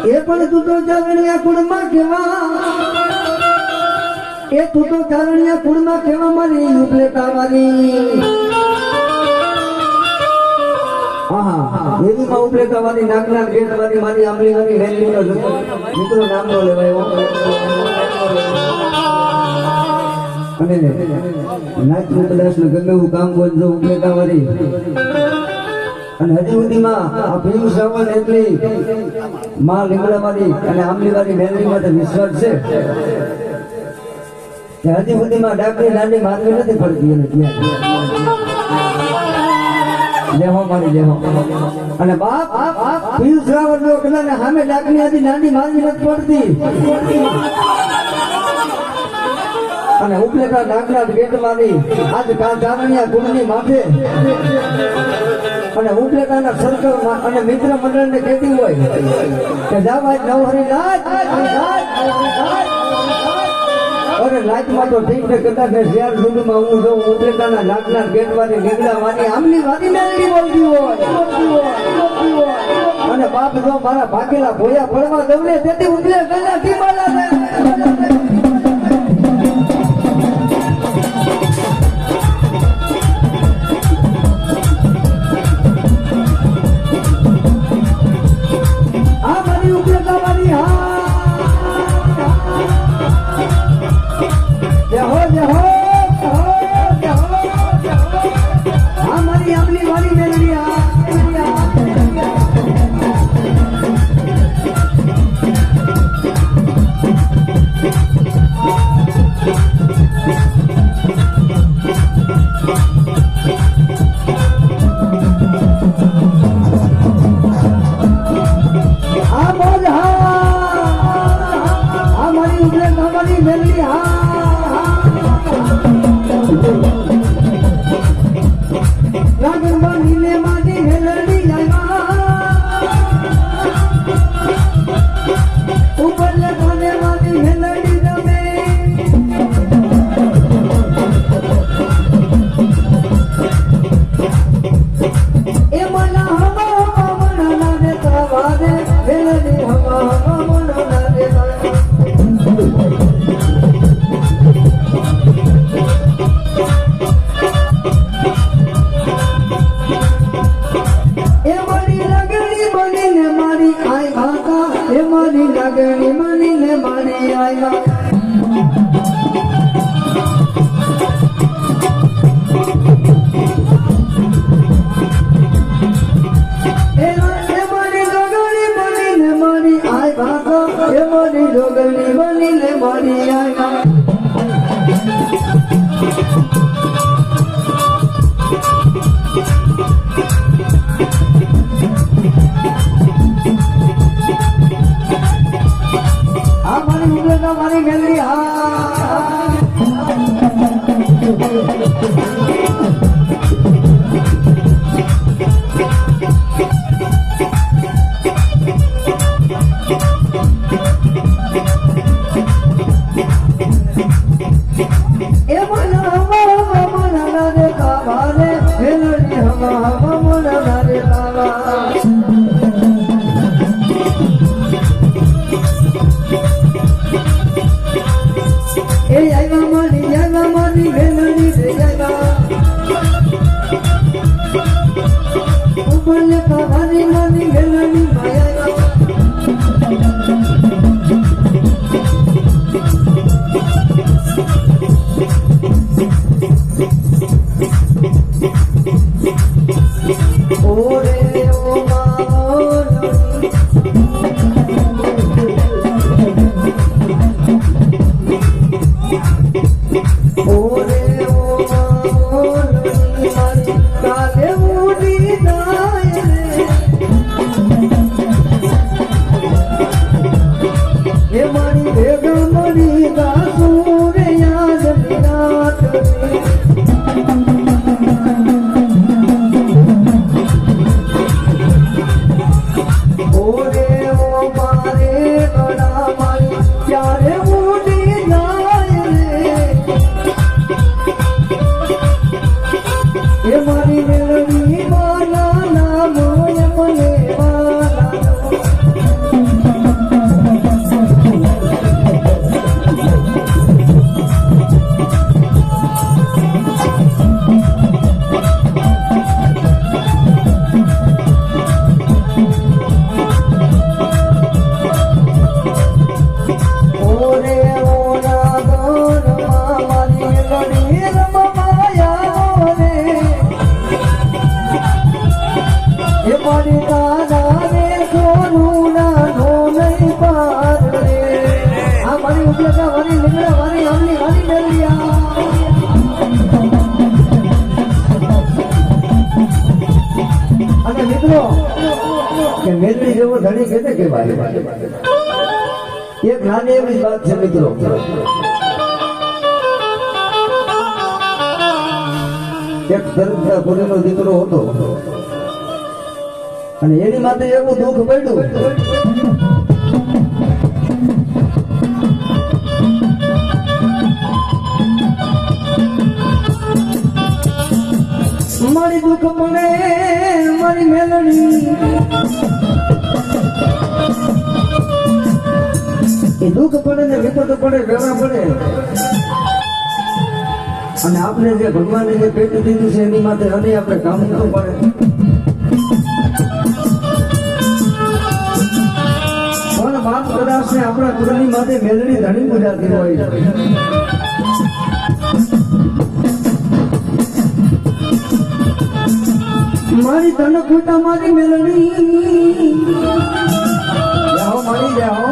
એ પણ તું તો ચારણિયા કુળમાં કેવા એ તું તો ચારણિયા કુળમાં કેવા મારી ઉપલેટા મારી હા એવી માં ઉપલેટા મારી નાગના ગેટ મારી મારી આંબલી મારી વેલી નો મિત્રો નામ નો લેવાય અને નાચ કદાચ નું ગમે કામ બોલજો ઉપલેટા મારી અને હજી સુધીમાં આ ભીમ શ્રાવણ એટલી માં લીમડાવાળી અને આંબલીવાળી મેલડી માટે વિશ્વાસ છે કે હજી સુધીમાં ડાકરી નાની મારવી નથી પડતી એને ત્યાં લેહો મારી લેહો અને બાપ ભીમ શ્રાવણ નો કદાચ સામે ડાકરી હજી નાની મારવી નથી પડતી અને ઉપલેટા ડાકરા ગેટ મારી આજ ચારણિયા કુળની માથે અને ઉપલેટાના સર્કલ અને મિત્ર મંડળ ને કહેતી હોય કે જાવ આજ નવહરી નાચ અરે નાચમાં તો ઠીક છે કદાચ ને શેર સુધીમાં હું જોઉં ઉપલેટાના નાગના ગેટ વાળી નીકળ્યા મારી આમની વાળી મેળવી બોલતી હોય અને બાપ જો મારા ભાગેલા ભોયા પડવા દઉં ને તેથી ઉપલેટાના ટીમાલા એ મારી દાદા રે સોનું નાનો નહીં પાર રે આ મારી ઉપલેટા મારી લીમડા મારી આમની મારી મેલિયા અને મિત્રો કે મેલડી જેવો ધણી કેતે કે ભાઈ એક નાની એવી વાત છે મિત્રો એક દરિદ્ર કુળનો દીકરો હતો અને એની માથે એવું દુઃખ પડ્યું મારી દુઃખ પડે મારી મેલડી એ દુઃખ પડે ને વિપત પડે વેરા પડે અને આપણે જે ભગવાને જે પેટ દીધું છે એની માટે અને આપણે કામ કરવું પડે પણ બાપ કદાચ ને આપણા કુળની માટે મેલડી ધણી ગુજરાતી હોય મારી તન ખોટા મારી મેલડી જાઓ મારી જાઓ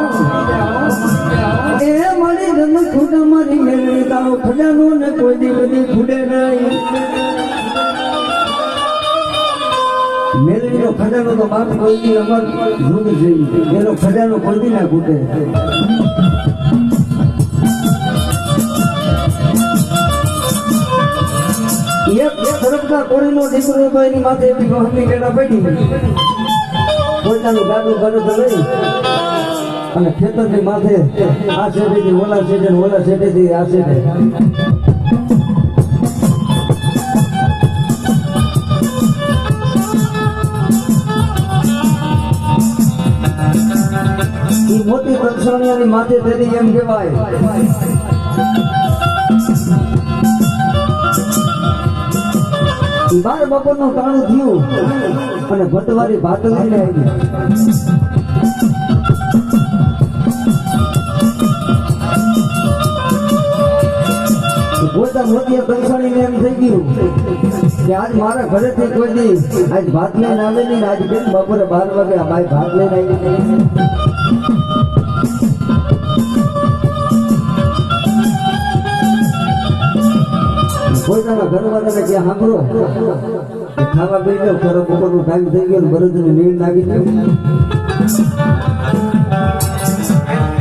એ મારી તન ખોટા મારી મેલડી તારો ખજાનો ને કોઈ દિવસ ખૂટે નહીં મેલડીનો ખજાનો તો બાપ કોઈ દી અમર રૂપ છે એનો ખજાનો કોઈ દી ના ખૂટે એક તરફના કોળીનો દીકરો તો એની માથે એવી વહમી કેળા પડી પોતાનું ગાડું ભરે લઈ અને ખેતરની માથે આ શેઠેથી ઓલા શેઠે ઓલા શેઠેથી આ શેઠે મોટી પક્ષાણીઓની માથે તેની એમ કહેવાય બાર બપોરનું ટાણું થયું અને ભટવારી ભાત લઈને આવી પોતા મોટી કંસાણીને એમ થઈ ગયું કે આજ મારા ઘરેથી કોઈ દી આજ ભાત લઈને આવે નહીં આજ બેન બપોરે 12 વાગે આ ભાઈ ભાત લઈને આવી પોતાના ઘરવાળાને ક્યાં સાંભળો ખાવા પી લો ખરો બપોરનું ટાઈમ થઈ ગયો બરોદની નીંદ લાગી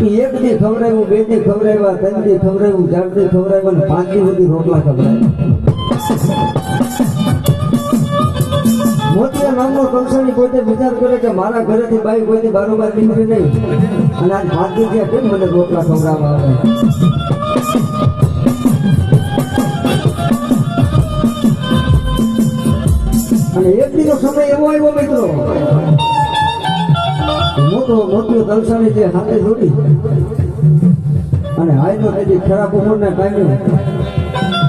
ગઈ એક દી ખવડાવ્યું બે દી ખવડાવ્યા ત્રણ દી ખવડાવ્યું 4 દી ખવડાવ્યા ને 5 દી સુધી રોટલા ખવડાવ્યા મોતિયા નામનો કંસાણી પોતે વિચાર કરે કે મારા ઘરેથી બાઈ કોઈની બારોબાર નીકળી નહીં અને આજ 5 દી ગયા કેમ મને રોટલા ખવડાવવા આવે અને એક દીનો સમય એવો આવ્યો મિત્રો મોટી કંસાણી જે હાથે જોડી અને હાઈનો તેથી ખરાબ ઉંમરના ટાઈમે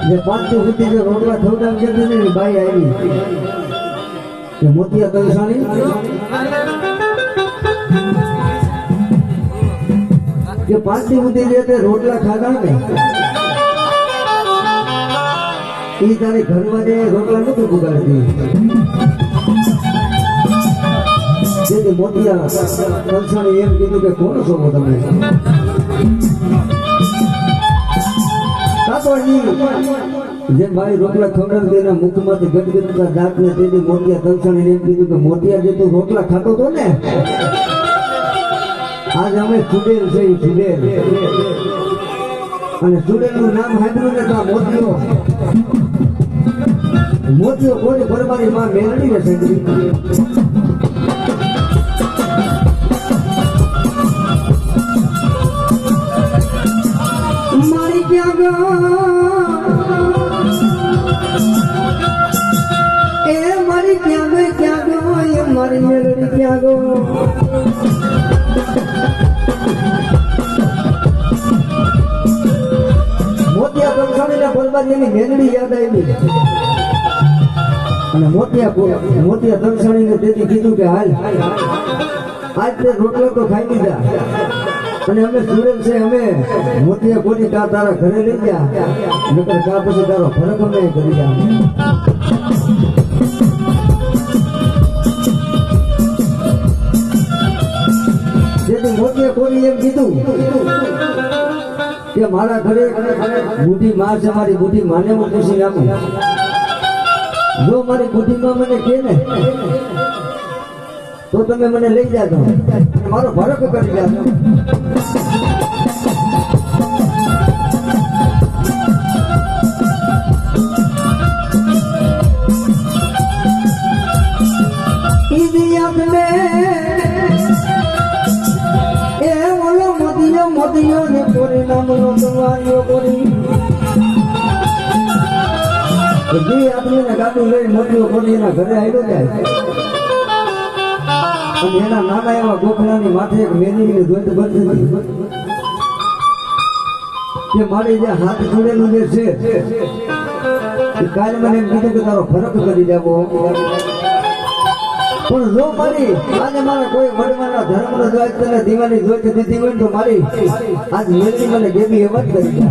જે 5 દી સુધી જે રોટલા ખવડાવી જતી ને બાઈ આવી કે મોતિયા કંસાણી કે 5 દી સુધી જે તે રોટલા ખાધા ને એ તારી ઘરમાં જે રોટલા નથી બગાડતી જેથી મોતિયા કંસાણી એમ કીધું કે કોણ છો તમે જે ભાઈ રોટલા ખવડાવી એના મુખમાંથી ગટગટતા દાંત ને તેથી મોતિયા કંસાણી એમ કીધું કે મોતિયા જે તું રોટલા ખાતો હતો ને આજ અમે સુડેલ છે સુડેલ અને સુડેલ નું નામ સાંભળ્યું ને તો મોતિયો કોઈ બરબારી માં મેળવી ને સંગરી મારી ક્યાં ગો એ મારી ક્યાં ગો એ મારી મેળવી ક્યાં ગો મોતિયા કંસાણીના બરબારીની મેળવી યાદ આવી અને મોતિયા કંસાણીને તેથી કીધું કે હાલ આજ તે રોટલો તો ખાઈ લીધા અને અમે સુરેલ છે અમે મોતિયા કોની કા તારા ઘરે લઈ ગયા નકર કા પછી તારો ફરક અમે કરી જા કીધું કે મારા ઘરે બુઢી માં છે, મારી બુઢી માને હું પૂછી નાખું. જો મારી બુઢી માં મને કહે ને તો તમે મને લઈ જાજો, મારો ભરોસો કરી જાજો. મોદીઓ ને કોરી નામનો તમારીઓ કોરી જે આપણે ગાડું લઈ મોદીઓ કોરીના ઘરે આવ્યો જાય અને એના નાના એવા ગોખલાની માથે એક મેલીની ધોધ બંધ કે મારી જે હાથ જોડેલું જે છે કાલે મને એમ કીધું કે તારો ફરક કરી દેવો. પણ જો મારી આજે મારા કોઈ વડવાના ધર્મનો જોઈ તને દીવાની જોઈ દીધી હોય તો મારી આજ મેલની મને ગેબી એમ જ કરી જાય.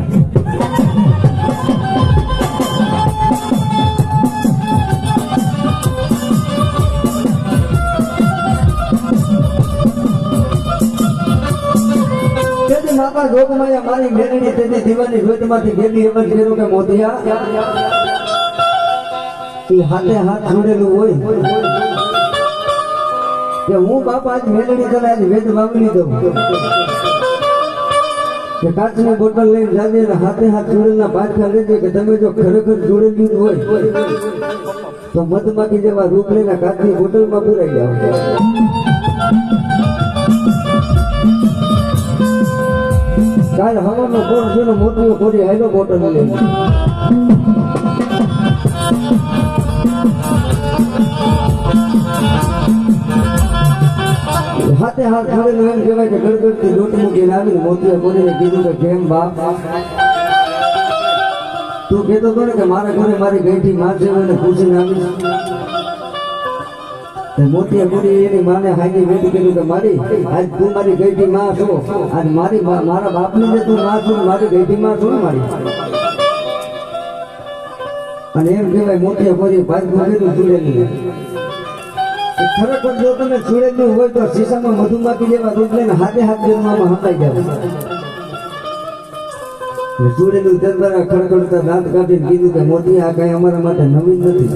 તેથી માતા જોગમાયા મારી મેલની તેથી દીવાની જોઈતમાંથી ગેબી એમ જ કર્યું કે મોતિયા એ હાથે હાથ જોડેલું હોય કે હું બાપા આજ મેલડી તને આજ વેદ માંગી દઉં કે કાચની બોટલ લઈને જાજે અને હાથે હાથ જોડેલા પાછા લેજે કે તમે જો ખરેખર જોડેલું હોય તો મધમાખી જેવા રૂપ લઈને કાચની બોટલમાં પુરાઈ જાવ. કાલ હવાનો કોણ છે ને મોટી કોરી આયલો બોટલ લઈ હાથે હાથ જોડેલું એમ કહેવાય કે ગડગડતી લોટ મૂકીને આવીને મોતીએ કોરીને કીધું કે કેમ બાપ તું કહેતો હતો ને કે મારા ઘરે મારી ગઈઠી માં છે એને પૂછીને આવીશ. મોતીએ કોરી એની માને હાઈની વેઠી કીધું કે મારી આજ તું મારી ગઈઠી માં છો, આજ મારી મારા બાપની જે તું માં છું મારી ગઈઠી માં છું ને મારી. અને એમ કહેવાય મોતીએ કોરી ભાગમાં કીધું છોડેલી ખરેખર જો તમે છોડેલું હોય તો શીશામાં મધુમાખી જેવા રૂપ લઈને હાથે હાથ જન્મમાં હંતાઈ જાવ. છોડેલું દરબારા ખડખડતા દાંત કાઢીને કીધું કે મોતી આ કઈ અમારા માટે નવીન નથી.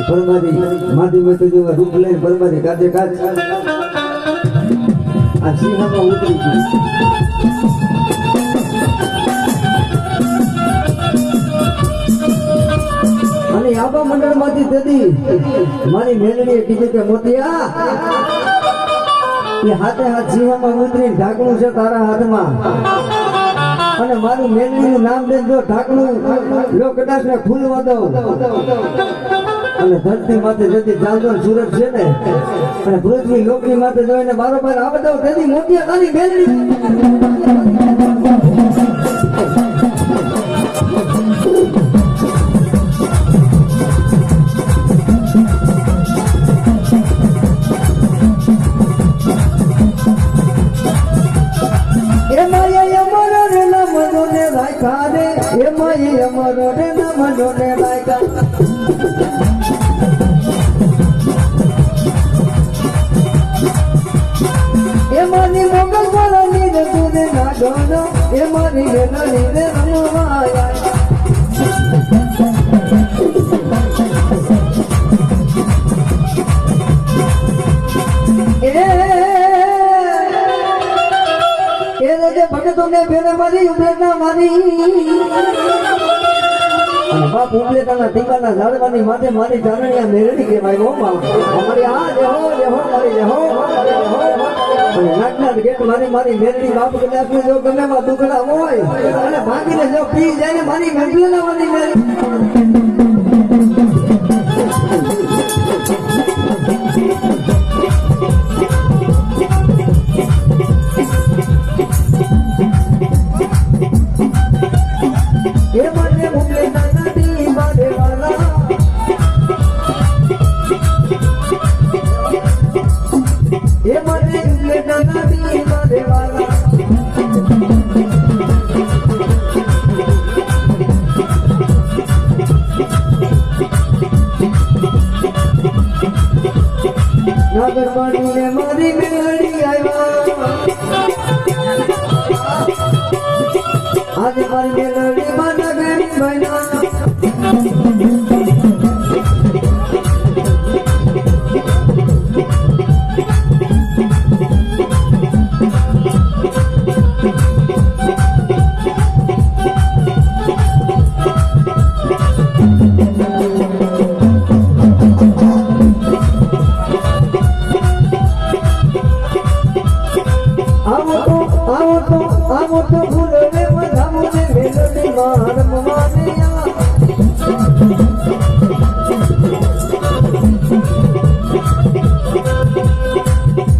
પરમારી માટી માટી જેવા રૂપ લઈને પરમારી કાચે કાચ આ સિંહામાં ઉતરી ગયું. અને આબા મંડળ માંથી તેથી મારી મેલડીએ કીધું કે મોતિયા એ હાથે હાથ સિંહામાં ઉતરી ઢાંકણું છે તારા હાથમાં અને મારું મેલડીનું નામ દે જો ઢાંકણું જો કદાચ ને ખુલવા દઉં અને ધરતી માથે જતી ચાંદોર સુરત છે ને અને પૃથ્વી લોકની માથે જોઈને બારોબાર આવે દઉં તેથી મોતિયા તારી મેલડી ભગતોને ફેરા મારી ઉપલેટા મારી બાપ ઉપલેટાના ટીકાના ઝાડવાની માથે મારી ચારણિયા મેરડી કહેવાય. હો અમારી આ દેહો દેહો મારી દેહો નાગનાથ ગેટ મારી મેરડી બાપ કદાચ જો ગમે માં દુખડા હોય અને ભાગીને જો પી જાય મારી મેરડી મારી મેરડી નાગરવાડી ને મારી મેલડી આવ્યા આજે મારી મેલડી માં નગરી બન્યા આવો તો ભૂલો ને વધાવો ને મેલડી માર મવાનિયા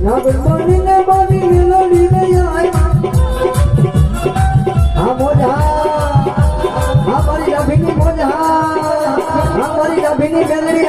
નાગર માની ને માની મેલડી ને આય આ મોજા આ મારી ડાભીની મોજા આ મારી ડાભીની મેલડી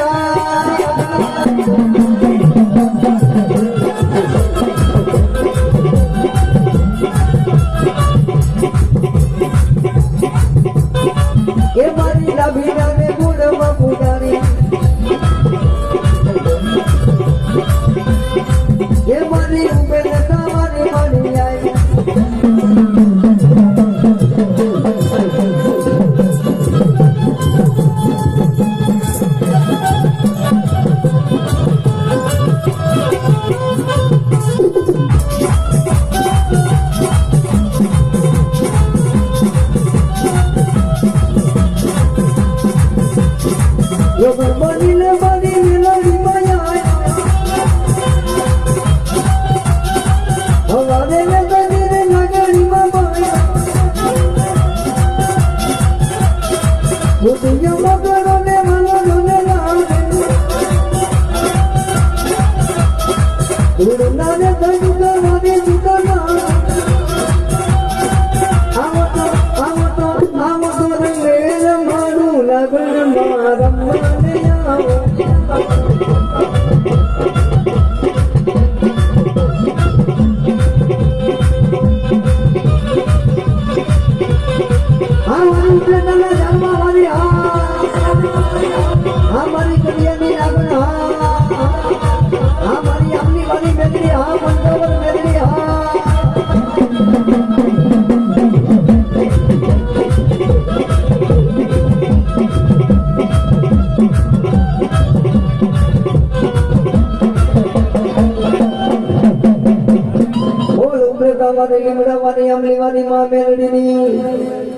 લીમડાવાની અમલીવાની માં મેલડીની